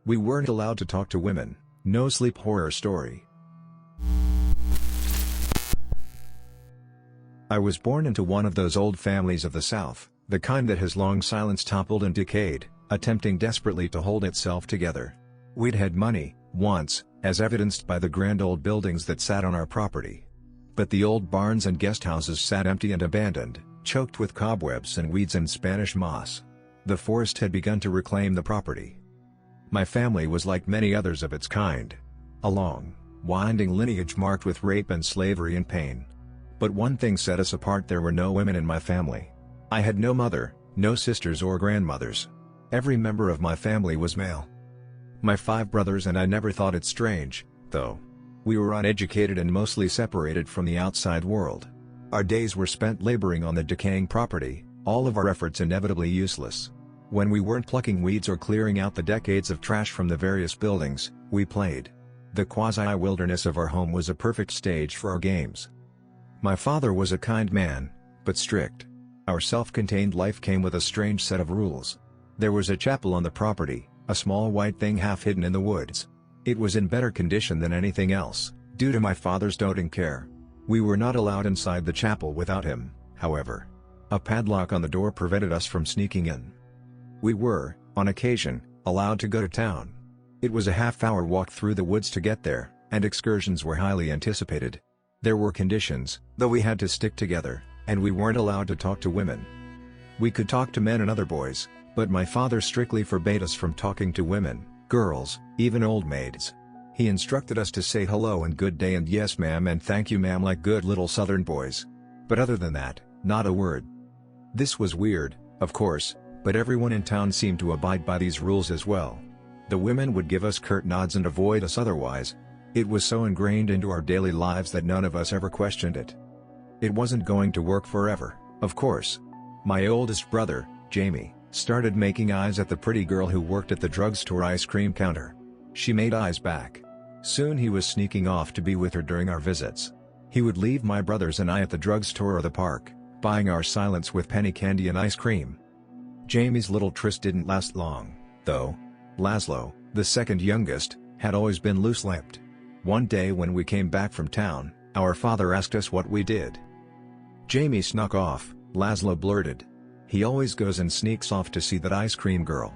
We weren't allowed to talk to women. No sleep horror story. I was born into one of those old families of the South, the kind that has long since toppled and decayed, attempting desperately to hold itself together. We'd had money, once, as evidenced by the grand old buildings that sat on our property. But the old barns and guest houses sat empty and abandoned, choked with cobwebs and weeds and Spanish moss. The forest had begun to reclaim the property. My family was like many others of its kind. A long, winding lineage marked with rape and slavery and pain. But one thing set us apart: there were no women in my family. I had no mother, no sisters or grandmothers. Every member of my family was male. My 5 brothers and I never thought it strange, though. We were uneducated and mostly separated from the outside world. Our days were spent laboring on the decaying property, all of our efforts inevitably useless. When we weren't plucking weeds or clearing out the decades of trash from the various buildings, we played. The quasi-wilderness of our home was a perfect stage for our games. My father was a kind man, but strict. Our self-contained life came with a strange set of rules. There was a chapel on the property, a small white thing half hidden in the woods. It was in better condition than anything else, due to my father's doting care. We were not allowed inside the chapel without him, however. A padlock on the door prevented us from sneaking in. We were, on occasion, allowed to go to town. It was a half-hour walk through the woods to get there, and excursions were highly anticipated. There were conditions, though we had to stick together, and we weren't allowed to talk to women. We could talk to men and other boys, but my father strictly forbade us from talking to women, girls, even old maids. He instructed us to say hello and good day and yes ma'am and thank you ma'am like good little southern boys. But other than that, not a word. This was weird, of course, but everyone in town seemed to abide by these rules as well. The women would give us curt nods and avoid us otherwise. It was so ingrained into our daily lives that none of us ever questioned it. It wasn't going to work forever, of course. My oldest brother, Jamie, started making eyes at the pretty girl who worked at the drugstore ice cream counter. She made eyes back. Soon he was sneaking off to be with her during our visits. He would leave my brothers and I at the drugstore or the park, buying our silence with penny candy and ice cream. Jamie's little tryst didn't last long, though. Laszlo, the second youngest, had always been loose-lipped. One day when we came back from town, our father asked us what we did. Jamie snuck off, Laszlo blurted. He always goes and sneaks off to see that ice cream girl.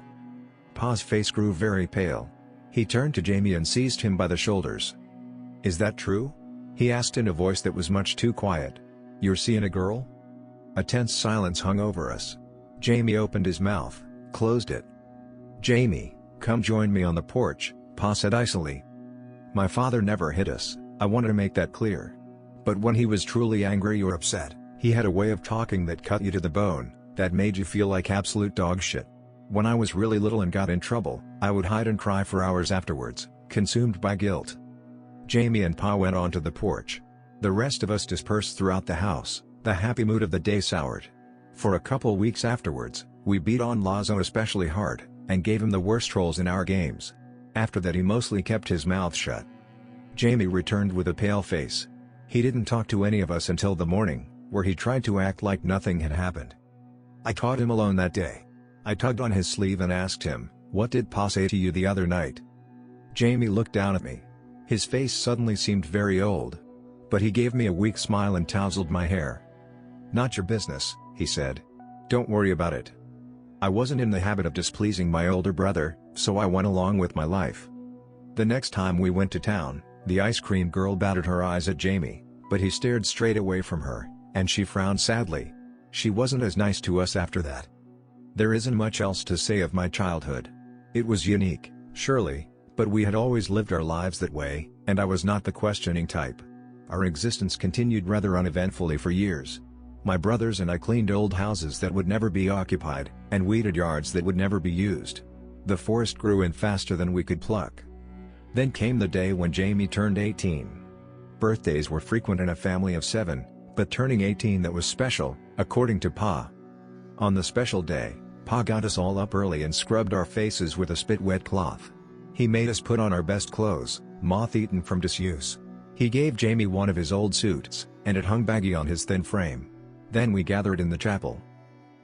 Pa's face grew very pale. He turned to Jamie and seized him by the shoulders. Is that true? He asked in a voice that was much too quiet. You're seeing a girl? A tense silence hung over us. Jamie opened his mouth, closed it. Jamie, come join me on the porch, Pa said icily. My father never hit us, I want to make that clear. But when he was truly angry or upset, he had a way of talking that cut you to the bone, that made you feel like absolute dog shit. When I was really little and got in trouble, I would hide and cry for hours afterwards, consumed by guilt. Jamie and Pa went onto the porch. The rest of us dispersed throughout the house, the happy mood of the day soured. For a couple weeks afterwards, we beat on Laszlo especially hard, and gave him the worst rolls in our games. After that he mostly kept his mouth shut. Jamie returned with a pale face. He didn't talk to any of us until the morning, where he tried to act like nothing had happened. I caught him alone that day. I tugged on his sleeve and asked him, "What did Pa say to you the other night?" Jamie looked down at me. His face suddenly seemed very old. But he gave me a weak smile and tousled my hair. "Not your business," he said. "Don't worry about it." I wasn't in the habit of displeasing my older brother, so I went along with my life. The next time we went to town, the ice cream girl batted her eyes at Jamie, but he stared straight away from her, and she frowned sadly. She wasn't as nice to us after that. There isn't much else to say of my childhood. It was unique, surely, but we had always lived our lives that way, and I was not the questioning type. Our existence continued rather uneventfully for years. My brothers and I cleaned old houses that would never be occupied, and weeded yards that would never be used. The forest grew in faster than we could pluck. Then came the day when Jamie turned 18. Birthdays were frequent in a family of 7, but turning 18 that was special, according to Pa. On the special day, Pa got us all up early and scrubbed our faces with a spit-wet cloth. He made us put on our best clothes, moth-eaten from disuse. He gave Jamie one of his old suits, and it hung baggy on his thin frame. Then we gathered in the chapel.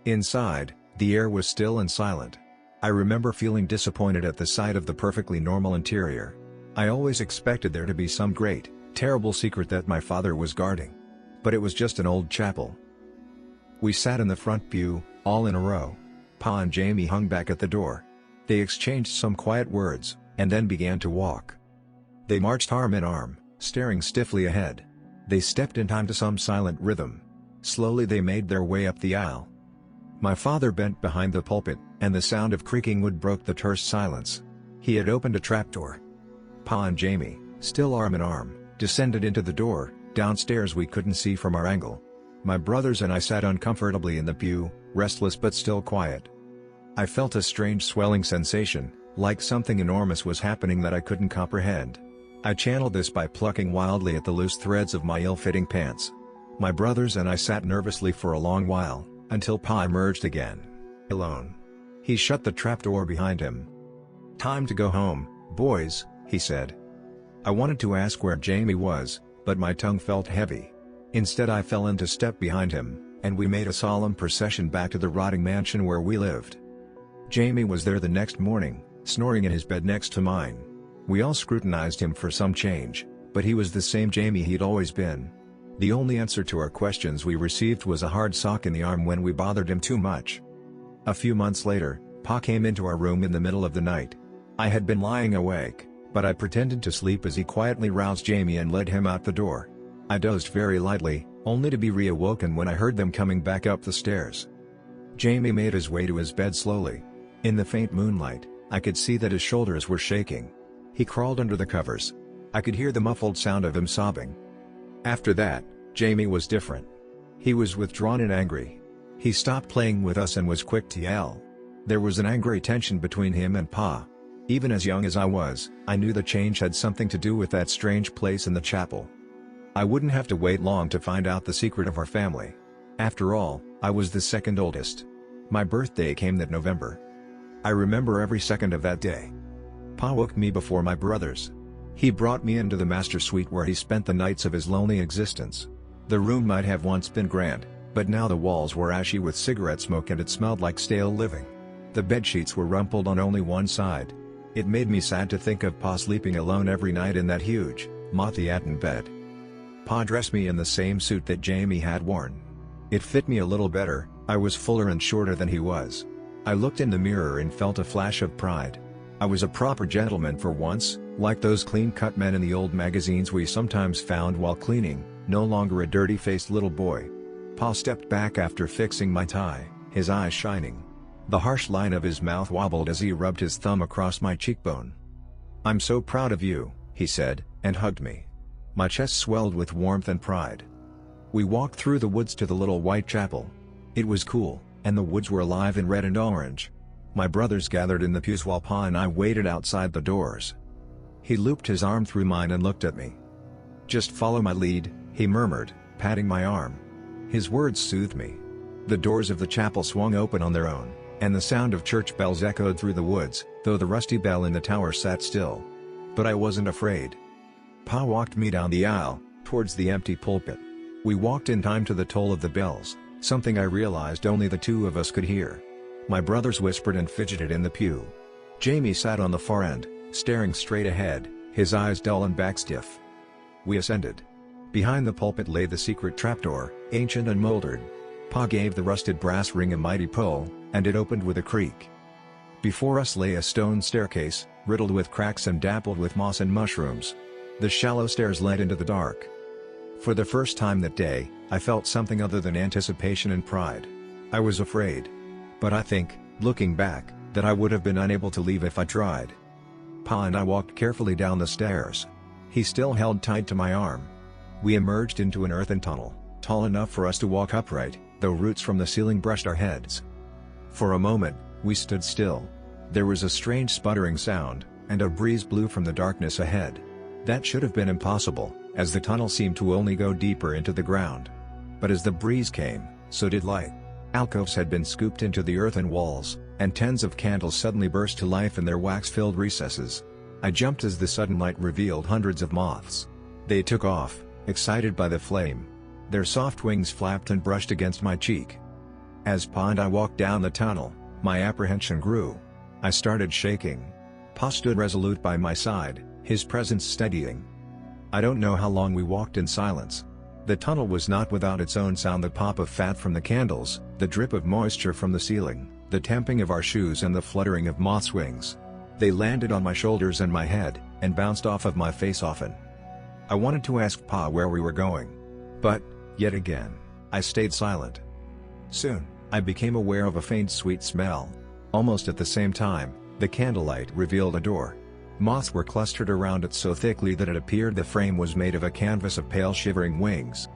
Inside, the air was still and silent. I remember feeling disappointed at the sight of the perfectly normal interior. I always expected there to be some great, terrible secret that my father was guarding. But it was just an old chapel. We sat in the front pew, all in a row. Pa and Jamie hung back at the door. They exchanged some quiet words, and then began to walk. They marched arm in arm, staring stiffly ahead. They stepped in time to some silent rhythm. Slowly they made their way up the aisle. My father bent behind the pulpit, and the sound of creaking wood broke the terse silence. He had opened a trapdoor. Pa and Jamie, still arm in arm, descended into the door. Downstairs we couldn't see from our angle. My brothers and I sat uncomfortably in the pew, restless but still quiet. I felt a strange swelling sensation, like something enormous was happening that I couldn't comprehend. I channeled this by plucking wildly at the loose threads of my ill-fitting pants. My brothers and I sat nervously for a long while, until Pa emerged again. Alone. He shut the trapdoor behind him. "Time to go home, boys," he said. I wanted to ask where Jamie was, but my tongue felt heavy. Instead I fell into step behind him, and we made a solemn procession back to the rotting mansion where we lived. Jamie was there the next morning, snoring in his bed next to mine. We all scrutinized him for some change, but he was the same Jamie he'd always been. The only answer to our questions we received was a hard sock in the arm when we bothered him too much. A few months later, Pa came into our room in the middle of the night. I had been lying awake, but I pretended to sleep as he quietly roused Jamie and led him out the door. I dozed very lightly, only to be reawoken when I heard them coming back up the stairs. Jamie made his way to his bed slowly. In the faint moonlight, I could see that his shoulders were shaking. He crawled under the covers. I could hear the muffled sound of him sobbing. After that, Jamie was different. He was withdrawn and angry. He stopped playing with us and was quick to yell. There was an angry tension between him and Pa. Even as young as I was, I knew the change had something to do with that strange place in the chapel. I wouldn't have to wait long to find out the secret of our family. After all, I was the second oldest. My birthday came that November. I remember every second of that day. Pa woke me before my brothers. He brought me into the master suite where he spent the nights of his lonely existence. The room might have once been grand, but now the walls were ashy with cigarette smoke and it smelled like stale living. The bedsheets were rumpled on only one side. It made me sad to think of Pa sleeping alone every night in that huge, moth-eaten bed. Pa dressed me in the same suit that Jamie had worn. It fit me a little better. I was fuller and shorter than he was. I looked in the mirror and felt a flash of pride. I was a proper gentleman for once, like those clean-cut men in the old magazines we sometimes found while cleaning, no longer a dirty-faced little boy. Pa stepped back after fixing my tie, his eyes shining. The harsh line of his mouth wobbled as he rubbed his thumb across my cheekbone. "I'm so proud of you," he said, and hugged me. My chest swelled with warmth and pride. We walked through the woods to the little white chapel. It was cool, and the woods were alive in red and orange. My brothers gathered in the pews while Pa and I waited outside the doors. He looped his arm through mine and looked at me. "Just follow my lead," he murmured, patting my arm. His words soothed me. The doors of the chapel swung open on their own, and the sound of church bells echoed through the woods, though the rusty bell in the tower sat still. But I wasn't afraid. Pa walked me down the aisle, towards the empty pulpit. We walked in time to the toll of the bells, something I realized only the two of us could hear. My brothers whispered and fidgeted in the pew. Jamie sat on the far end, staring straight ahead, his eyes dull and back stiff. We ascended. Behind the pulpit lay the secret trapdoor, ancient and molded. Pa gave the rusted brass ring a mighty pull, and it opened with a creak. Before us lay a stone staircase, riddled with cracks and dappled with moss and mushrooms. The shallow stairs led into the dark. For the first time that day, I felt something other than anticipation and pride. I was afraid. But I think, looking back, that I would have been unable to leave if I tried. Pa and I walked carefully down the stairs. He still held tight to my arm. We emerged into an earthen tunnel, tall enough for us to walk upright, though roots from the ceiling brushed our heads. For a moment, we stood still. There was a strange sputtering sound, and a breeze blew from the darkness ahead. That should have been impossible, as the tunnel seemed to only go deeper into the ground. But as the breeze came, so did light. Alcoves had been scooped into the earthen walls, and tens of candles suddenly burst to life in their wax-filled recesses. I jumped as the sudden light revealed hundreds of moths. They took off, excited by the flame. Their soft wings flapped and brushed against my cheek. As Pa and I walked down the tunnel, my apprehension grew. I started shaking. Pa stood resolute by my side, his presence steadying. I don't know how long we walked in silence. The tunnel was not without its own sound: the pop of fat from the candles, the drip of moisture from the ceiling, the tamping of our shoes and the fluttering of moth's wings. They landed on my shoulders and my head, and bounced off of my face often. I wanted to ask Pa where we were going. But, yet again, I stayed silent. Soon, I became aware of a faint sweet smell. Almost at the same time, the candlelight revealed a door. Moths were clustered around it so thickly that it appeared the frame was made of a canvas of pale shivering wings.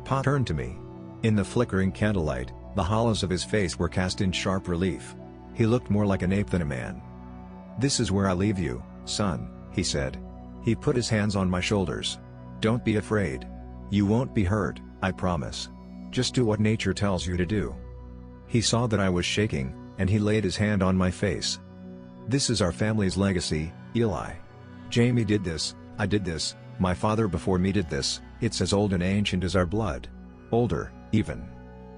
Pa turned to me. In the flickering candlelight, the hollows of his face were cast in sharp relief. He looked more like an ape than a man. "This is where I leave you, son," he said. He put his hands on my shoulders. "Don't be afraid. You won't be hurt, I promise. Just do what nature tells you to do." He saw that I was shaking, and he laid his hand on my face. "This is our family's legacy, Eli. Jamie did this, I did this, my father before me did this. It's as old and ancient as our blood. Older, even.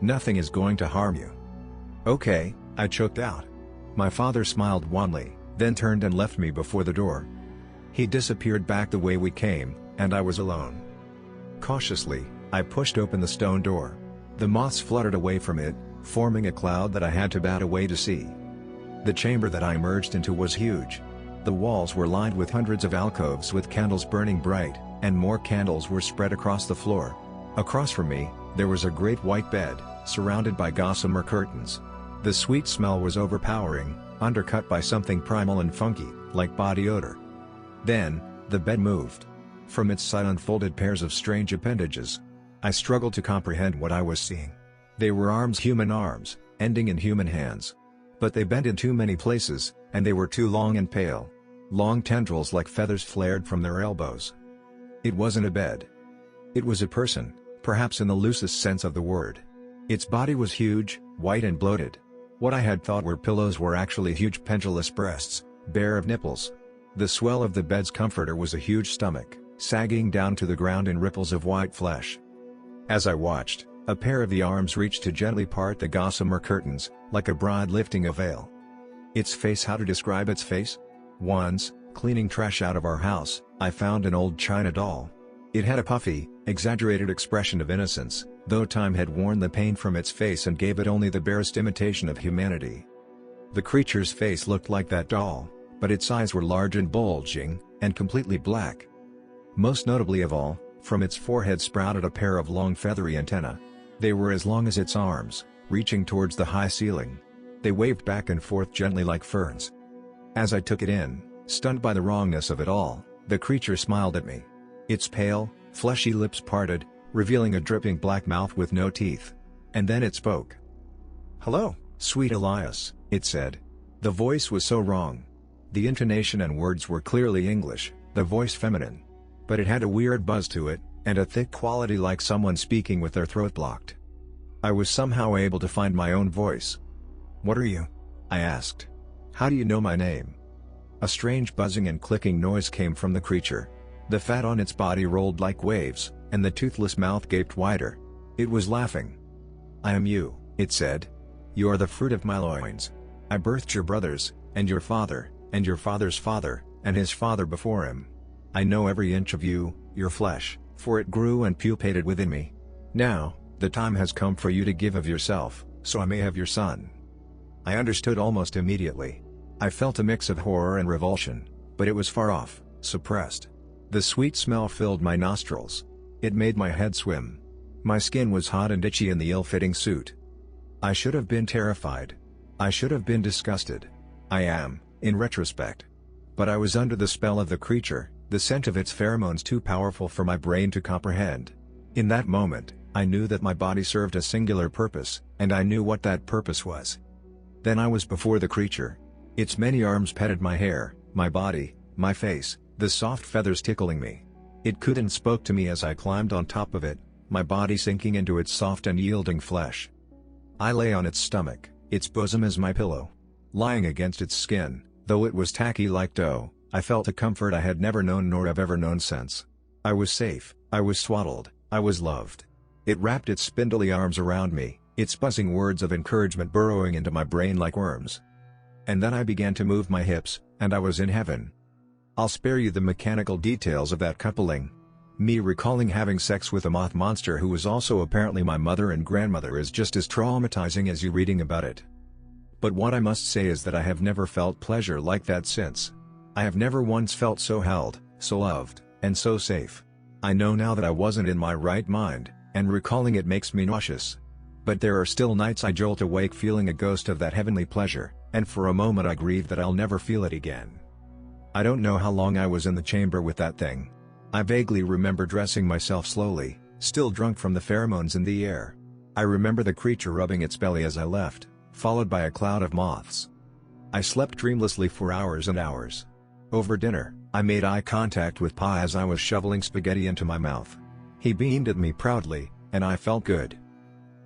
Nothing is going to harm you." "Okay," I choked out. My father smiled wanly, then turned and left me before the door. He disappeared back the way we came, and I was alone. Cautiously, I pushed open the stone door. The moths fluttered away from it, forming a cloud that I had to bat away to see. The chamber that I emerged into was huge. The walls were lined with hundreds of alcoves with candles burning bright, and more candles were spread across the floor. Across from me, there was a great white bed, surrounded by gossamer curtains. The sweet smell was overpowering, undercut by something primal and funky, like body odor. Then, the bed moved. From its side unfolded pairs of strange appendages. I struggled to comprehend what I was seeing. They were arms, human arms, ending in human hands. But they bent in too many places, and they were too long and pale. Long tendrils like feathers flared from their elbows. It wasn't a bed. It was a person, perhaps in the loosest sense of the word. Its body was huge, white and bloated. What I had thought were pillows were actually huge pendulous breasts, bare of nipples. The swell of the bed's comforter was a huge stomach, sagging down to the ground in ripples of white flesh. As I watched, a pair of the arms reached to gently part the gossamer curtains, like a bride lifting a veil. Its face. How to describe its face? Once, cleaning trash out of our house, I found an old china doll. It had a puffy, exaggerated expression of innocence, though time had worn the pain from its face and gave it only the barest imitation of humanity. The creature's face looked like that doll, but its eyes were large and bulging, and completely black. Most notably of all, from its forehead sprouted a pair of long feathery antennae. They were as long as its arms, reaching towards the high ceiling. They waved back and forth gently like ferns. As I took it in, stunned by the wrongness of it all, the creature smiled at me. Its pale, fleshy lips parted, revealing a dripping black mouth with no teeth. And then it spoke. "Hello, sweet Elias," it said. The voice was so wrong. The intonation and words were clearly English, the voice feminine. But it had a weird buzz to it, and a thick quality like someone speaking with their throat blocked. I was somehow able to find my own voice. "What are you?" I asked. "How do you know my name?" A strange buzzing and clicking noise came from the creature. The fat on its body rolled like waves, and the toothless mouth gaped wider. It was laughing. "I am you," it said. "You are the fruit of my loins. I birthed your brothers, and your father, and your father's father, and his father before him. I know every inch of you, your flesh, for it grew and pupated within me. Now, the time has come for you to give of yourself, so I may have your son." I understood almost immediately. I felt a mix of horror and revulsion, but it was far off, suppressed. The sweet smell filled my nostrils. It made my head swim. My skin was hot and itchy in the ill-fitting suit. I should have been terrified. I should have been disgusted. I am, in retrospect. But I was under the spell of the creature, the scent of its pheromones too powerful for my brain to comprehend. In that moment, I knew that my body served a singular purpose, and I knew what that purpose was. Then I was before the creature. Its many arms petted my hair, my body, my face, the soft feathers tickling me. It cooed and spoke to me as I climbed on top of it, my body sinking into its soft and yielding flesh. I lay on its stomach, its bosom as my pillow. Lying against its skin, though it was tacky like dough, I felt a comfort I had never known nor have ever known since. I was safe, I was swaddled, I was loved. It wrapped its spindly arms around me, its buzzing words of encouragement burrowing into my brain like worms. And then I began to move my hips, and I was in heaven. I'll spare you the mechanical details of that coupling. Me recalling having sex with a moth monster who was also apparently my mother and grandmother is just as traumatizing as you reading about it. But what I must say is that I have never felt pleasure like that since. I have never once felt so held, so loved, and so safe. I know now that I wasn't in my right mind, and recalling it makes me nauseous. But there are still nights I jolt awake feeling a ghost of that heavenly pleasure, and for a moment I grieve that I'll never feel it again. I don't know how long I was in the chamber with that thing. I vaguely remember dressing myself slowly, still drunk from the pheromones in the air. I remember the creature rubbing its belly as I left, followed by a cloud of moths. I slept dreamlessly for hours and hours. Over dinner, I made eye contact with Pa as I was shoveling spaghetti into my mouth. He beamed at me proudly, and I felt good.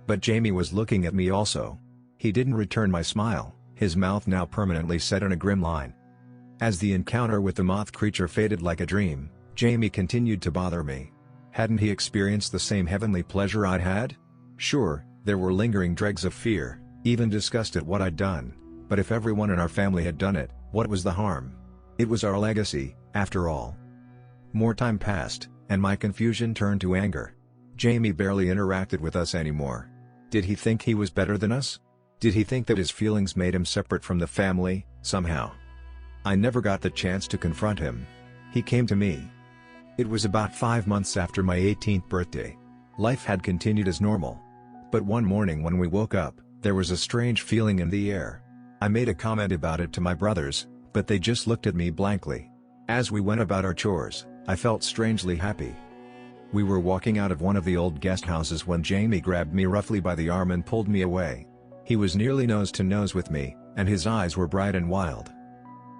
But Jamie was looking at me also. He didn't return my smile, his mouth now permanently set in a grim line. As the encounter with the moth creature faded like a dream, Jamie continued to bother me. Hadn't he experienced the same heavenly pleasure I'd had? Sure, there were lingering dregs of fear, even disgust at what I'd done, but if everyone in our family had done it, what was the harm? It was our legacy, after all. More time passed, and my confusion turned to anger. Jamie barely interacted with us anymore. Did he think he was better than us? Did he think that his feelings made him separate from the family, somehow? I never got the chance to confront him. He came to me. It was about 5 months after my 18th birthday. Life had continued as normal. But one morning when we woke up, there was a strange feeling in the air. I made a comment about it to my brothers, but they just looked at me blankly. As we went about our chores, I felt strangely happy. We were walking out of one of the old guest houses when Jamie grabbed me roughly by the arm and pulled me away. He was nearly nose to nose with me, and his eyes were bright and wild.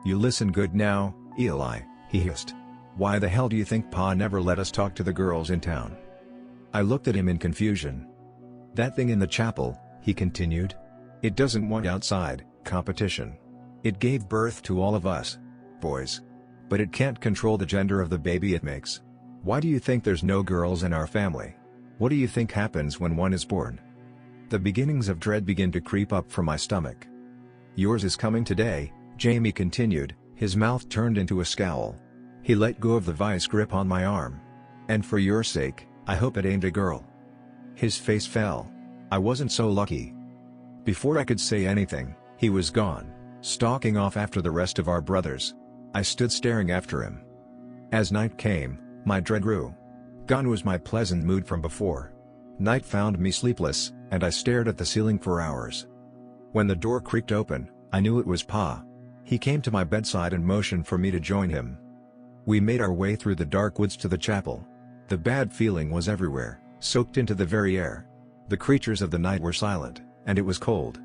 "You listen good now, Eli," he hissed. "Why the hell do you think Pa never let us talk to the girls in town?" I looked at him in confusion. "That thing in the chapel," he continued. "It doesn't want outside competition. It gave birth to all of us, boys. But it can't control the gender of the baby it makes. Why do you think there's no girls in our family? What do you think happens when one is born?" The beginnings of dread began to creep up from my stomach. "Yours is coming today," Jamie continued, his mouth turned into a scowl. He let go of the vice grip on my arm. "And for your sake, I hope it ain't a girl." His face fell. I wasn't so lucky. Before I could say anything, he was gone, stalking off after the rest of our brothers. I stood staring after him. As night came, my dread grew. Gone was my pleasant mood from before. Night found me sleepless, and I stared at the ceiling for hours. When the door creaked open, I knew it was Pa. He came to my bedside and motioned for me to join him. We made our way through the dark woods to the chapel. The bad feeling was everywhere, soaked into the very air. The creatures of the night were silent, and it was cold.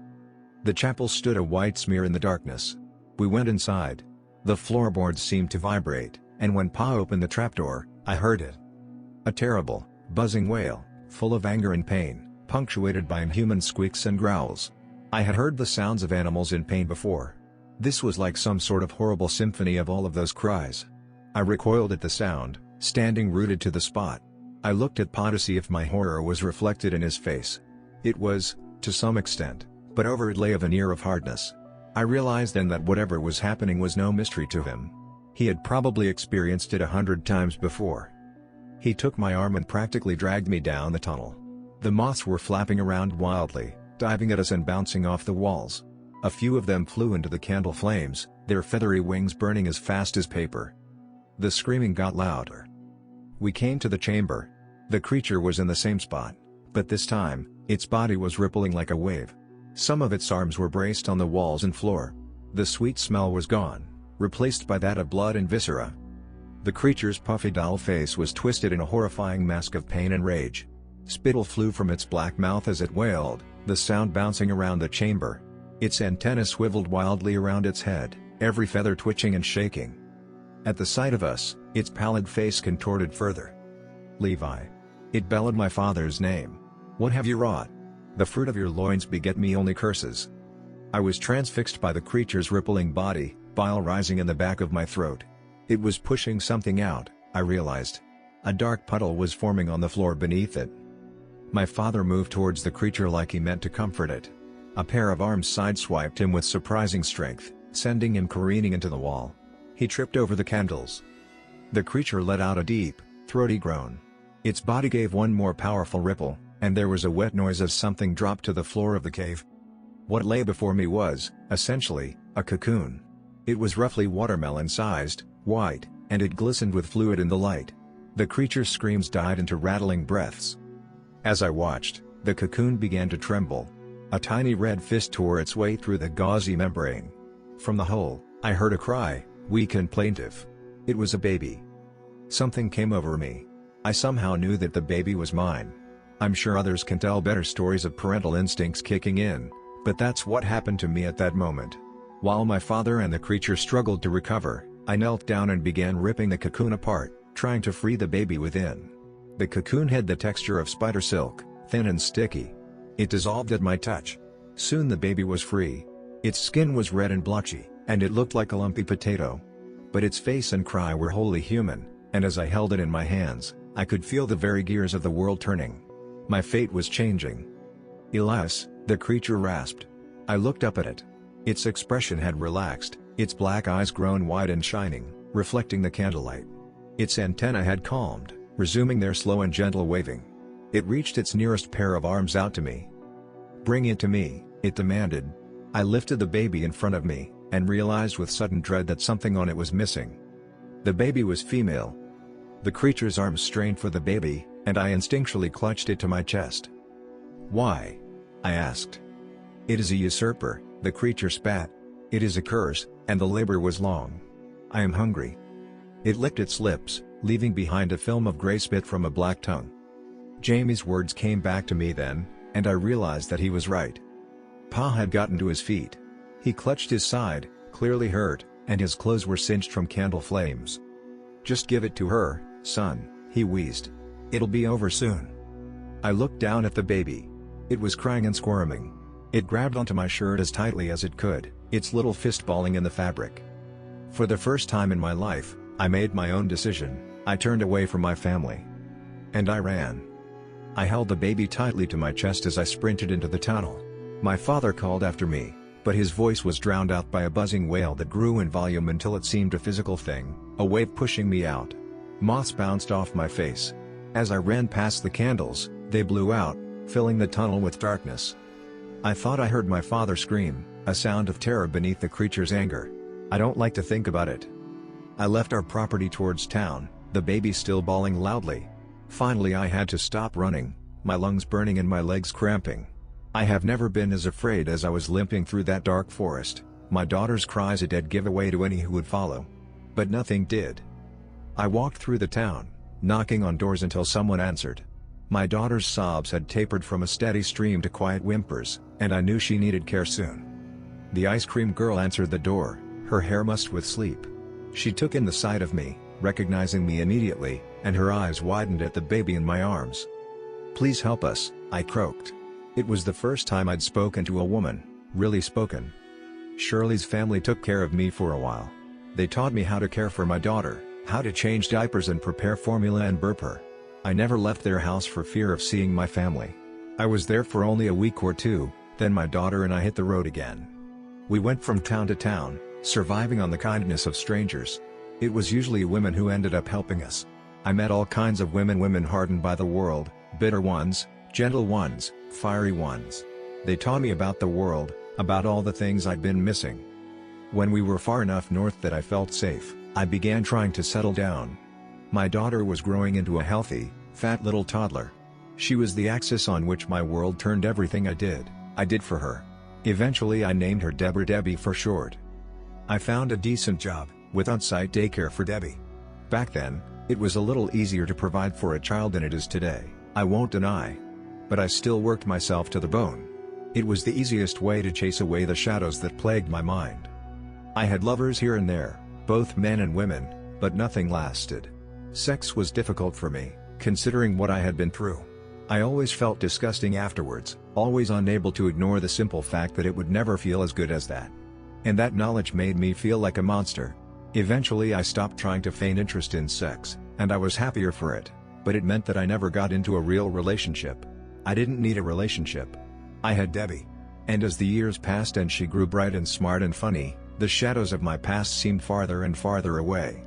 The chapel stood a white smear in the darkness. We went inside. The floorboards seemed to vibrate, and when Pa opened the trapdoor, I heard it. A terrible, buzzing wail, full of anger and pain, punctuated by inhuman squeaks and growls. I had heard the sounds of animals in pain before. This was like some sort of horrible symphony of all of those cries. I recoiled at the sound, standing rooted to the spot. I looked at Pa to see if my horror was reflected in his face. It was, to some extent, but over it lay a veneer of hardness. I realized then that whatever was happening was no mystery to him. He had probably experienced it 100 times before. He took my arm and practically dragged me down the tunnel. The moths were flapping around wildly, diving at us and bouncing off the walls. A few of them flew into the candle flames, their feathery wings burning as fast as paper. The screaming got louder. We came to the chamber. The creature was in the same spot, but this time, its body was rippling like a wave. Some of its arms were braced on the walls and floor. The sweet smell was gone, replaced by that of blood and viscera. The creature's puffy dull face was twisted in a horrifying mask of pain and rage. Spittle flew from its black mouth as it wailed, the sound bouncing around the chamber. Its antennae swiveled wildly around its head, every feather twitching and shaking. At the sight of us, its pallid face contorted further. "Levi!" It bellowed my father's name. "What have you wrought? The fruit of your loins beget me only curses." I was transfixed by the creature's rippling body, bile rising in the back of my throat. It was pushing something out, I realized. A dark puddle was forming on the floor beneath it. My father moved towards the creature like he meant to comfort it. A pair of arms sideswiped him with surprising strength, sending him careening into the wall. He tripped over the candles. The creature let out a deep, throaty groan. Its body gave one more powerful ripple, and there was a wet noise as something dropped to the floor of the cave. What lay before me was, essentially, a cocoon. It was roughly watermelon-sized, white, and it glistened with fluid in the light. The creature's screams died into rattling breaths. As I watched, the cocoon began to tremble. A tiny red fist tore its way through the gauzy membrane. From the hole, I heard a cry, weak and plaintive. It was a baby. Something came over me. I somehow knew that the baby was mine. I'm sure others can tell better stories of parental instincts kicking in, but that's what happened to me at that moment. While my father and the creature struggled to recover, I knelt down and began ripping the cocoon apart, trying to free the baby within. The cocoon had the texture of spider silk, thin and sticky. It dissolved at my touch. Soon the baby was free. Its skin was red and blotchy, and it looked like a lumpy potato. But its face and cry were wholly human, and as I held it in my hands, I could feel the very gears of the world turning. My fate was changing. "Elias," the creature rasped. I looked up at it. Its expression had relaxed, its black eyes grown wide and shining, reflecting the candlelight. Its antennae had calmed, resuming their slow and gentle waving. It reached its nearest pair of arms out to me. "Bring it to me," it demanded. I lifted the baby in front of me, and realized with sudden dread that something on it was missing. The baby was female. The creature's arms strained for the baby, and I instinctually clutched it to my chest. "Why?" I asked. "It is a usurper," the creature spat. "It is a curse, and the labor was long. I am hungry." It licked its lips, leaving behind a film of gray spit from a black tongue. Jamie's words came back to me then, and I realized that he was right. Pa had gotten to his feet. He clutched his side, clearly hurt, and his clothes were singed from candle flames. "Just give it to her, son," he wheezed. "It'll be over soon." I looked down at the baby. It was crying and squirming. It grabbed onto my shirt as tightly as it could, its little fist balling in the fabric. For the first time in my life, I made my own decision. I turned away from my family. And I ran. I held the baby tightly to my chest as I sprinted into the tunnel. My father called after me, but his voice was drowned out by a buzzing wail that grew in volume until it seemed a physical thing, a wave pushing me out. Moths bounced off my face. As I ran past the candles, they blew out, filling the tunnel with darkness. I thought I heard my father scream, a sound of terror beneath the creature's anger. I don't like to think about it. I left our property towards town, the baby still bawling loudly. Finally I had to stop running, my lungs burning and my legs cramping. I have never been as afraid as I was limping through that dark forest, my daughter's cries a dead giveaway to any who would follow. But nothing did. I walked through the town, knocking on doors until someone answered. My daughter's sobs had tapered from a steady stream to quiet whimpers, and I knew she needed care soon. The ice cream girl answered the door, her hair mussed with sleep. She took in the sight of me, recognizing me immediately, and her eyes widened at the baby in my arms. "Please help us," I croaked. It was the first time I'd spoken to a woman, really spoken. Shirley's family took care of me for a while. They taught me how to care for my daughter, how to change diapers and prepare formula and burp her. I never left their house for fear of seeing my family. I was there for only a week or two, then my daughter and I hit the road again. We went from town to town, surviving on the kindness of strangers. It was usually women who ended up helping us. I met all kinds of women hardened by the world, bitter ones, gentle ones, fiery ones. They taught me about the world, about all the things I'd been missing. When we were far enough north that I felt safe, I began trying to settle down. My daughter was growing into a healthy, fat little toddler. She was the axis on which my world turned. Everything I did for her. Eventually I named her Debbie for short. I found a decent job, with on-site daycare for Debbie. Back then, it was a little easier to provide for a child than it is today, I won't deny. But I still worked myself to the bone. It was the easiest way to chase away the shadows that plagued my mind. I had lovers here and there, both men and women, but nothing lasted. Sex was difficult for me, considering what I had been through. I always felt disgusting afterwards, always unable to ignore the simple fact that it would never feel as good as that. And that knowledge made me feel like a monster. Eventually I stopped trying to feign interest in sex, and I was happier for it, but it meant that I never got into a real relationship. I didn't need a relationship. I had Debbie. And as the years passed and she grew bright and smart and funny, the shadows of my past seemed farther and farther away.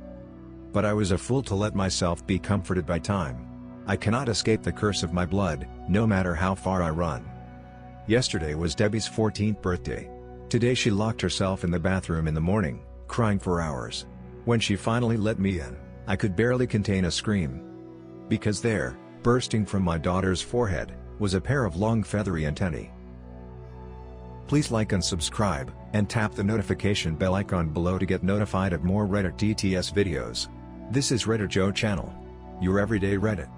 But I was a fool to let myself be comforted by time. I cannot escape the curse of my blood, no matter how far I run. Yesterday was Debbie's 14th birthday. Today she locked herself in the bathroom in the morning, crying for hours. When she finally let me in, I could barely contain a scream. Because there, bursting from my daughter's forehead, was a pair of long feathery antennae. Please like and subscribe, and tap the notification bell icon below to get notified of more Reddit DTS videos. This is RedditJoe channel. Your everyday Reddit.